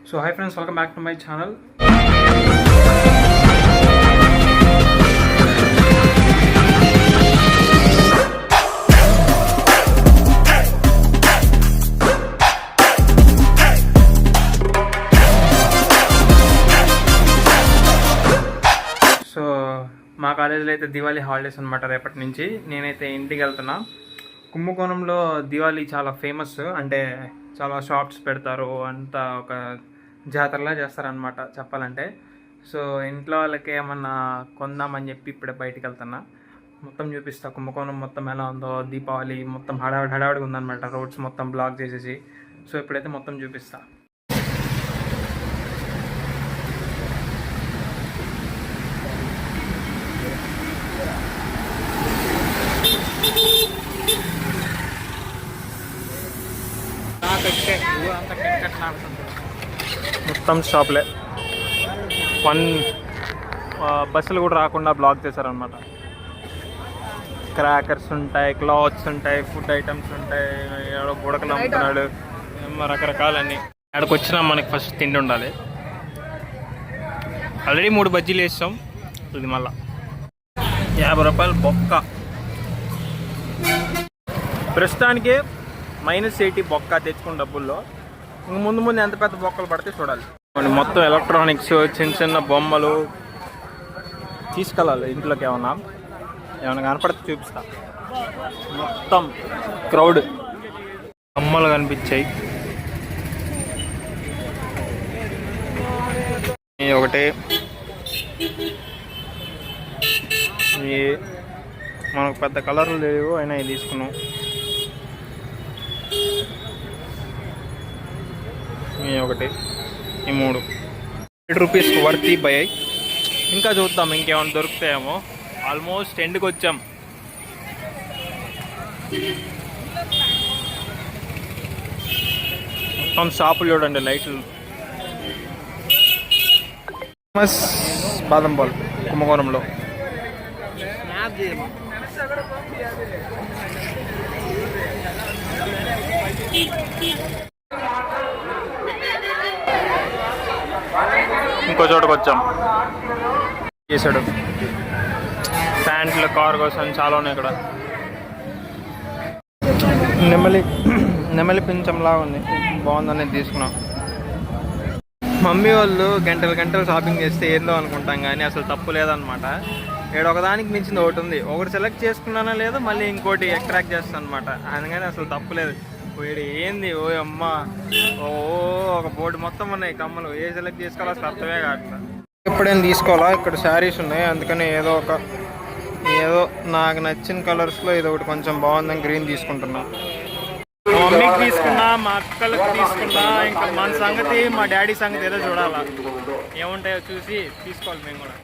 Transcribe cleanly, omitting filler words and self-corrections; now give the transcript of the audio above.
So hi friends, welcome back to my channel. So మా కాలేజీలో అయితే దివాళీ హాలిడేస్ అనమాట. రేపటి నుంచి నేనైతే ఇంటికి వెళ్తున్నా. కుంభకోణంలో దివాళీ చాలా ఫేమస్, అంటే చాలా షాప్స్ పెడతారు, అంతా ఒక జాతరలా చేస్తారనమాట చెప్పాలంటే. సో ఇంట్లో వాళ్ళకి ఏమన్నా కొందామని చెప్పి ఇప్పుడే బయటికి వెళ్తున్నా. మొత్తం చూపిస్తా కుంభకోణం మొత్తం ఎలా ఉందో. దీపావళి మొత్తం హడావిడిగా ఉందన్నమాట, రోడ్స్ మొత్తం బ్లాక్ చేసేసి. సో ఇప్పుడైతే మొత్తం చూపిస్తా. మొత్తం షాప్లే, బస్సులు కూడా రాకుండా బ్లాక్ చేశారనమాట. క్రాకర్స్ ఉంటాయి, క్లాత్స్ ఉంటాయి, ఫుడ్ ఐటమ్స్ ఉంటాయి, బుడకలు అమ్ముతున్నాడు, రకరకాలన్నీ. అక్కడికి వచ్చినా మనకి ఫస్ట్ తిండి ఉండాలి. ఆల్రెడీ 3 బజ్జీలు వేస్తాం, ఇది మళ్ళా 50 రూపాయలు బొక్క. ప్రస్తుతానికి -80 బొక్క తెచ్చుకున్న డబ్బుల్లో. ఇంక ముందు ఎంత పెద్ద బొక్కలు పడితే చూడాలి. మొత్తం ఎలక్ట్రానిక్స్, చిన్న బొమ్మలు తీసుకెళ్ళాలి ఇంట్లోకి. ఏమైనా కనపడితే చూపిస్తా. మొత్తం క్రౌడ్, బొమ్మలు కనిపించాయి. ఒకటి మనకు పెద్ద కలర్లు లేవు, అయినా ఇది తీసుకున్నాం. ఒకటి, ఈ 3 రూపీస్ వర్తీ బై. ఇంకా చూద్దాం ఇంకేమైనా దొరుకుతాయేమో. ఆల్మోస్ట్ ఎండ్కి వచ్చాం. మొత్తం షాపులు చూడండి, లైట్లు. ఫేమస్ బాదం పాలు కుంభకోణంలో. ఇంకో చోటుకు వచ్చాం. చేశాడు ప్యాంట్లు, కార్గోస్ అని చాలా ఉన్నాయి ఇక్కడ. నెమలి పింఛంలా ఉంది, బాగుందని తీసుకున్నాం. మమ్మీ వాళ్ళు గంటలు షాపింగ్ చేస్తే ఏందో అనుకుంటాం, కానీ అసలు తప్పు లేదనమాట. ఇక్కడ ఒకదానికి మించింది ఒకటి ఉంది. ఒకటి సెలెక్ట్ చేసుకున్నానా లేదో మళ్ళీ ఇంకోటి అట్రాక్ట్ చేస్తాను అనమాట. అందుకని అసలు తప్పు లేదు. వీడు ఏంది, ఓ అమ్మ, ఒక బోర్డు మొత్తం ఉన్నాయి కమ్మలు. ఏ సెలెక్ట్ చేసుకోవాలో అసలు అర్థమే కావట్లేదు. ఎప్పుడైనా తీసుకోవాలా, ఇక్కడ శారీస్ ఉన్నాయి. అందుకని ఏదో నాకు నచ్చిన కలర్స్లో ఇది ఒకటి కొంచెం బాగుందని గ్రీన్ తీసుకుంటున్నా. మా మమ్మీకి తీసుకున్నా, మా అక్కలకు తీసుకున్నా. ఇంకా మన సంగతి, మా డాడీ సంగతి ఏదో చూడాలా, ఏముంటాయో చూసి తీసుకోవాలి మేము కూడా.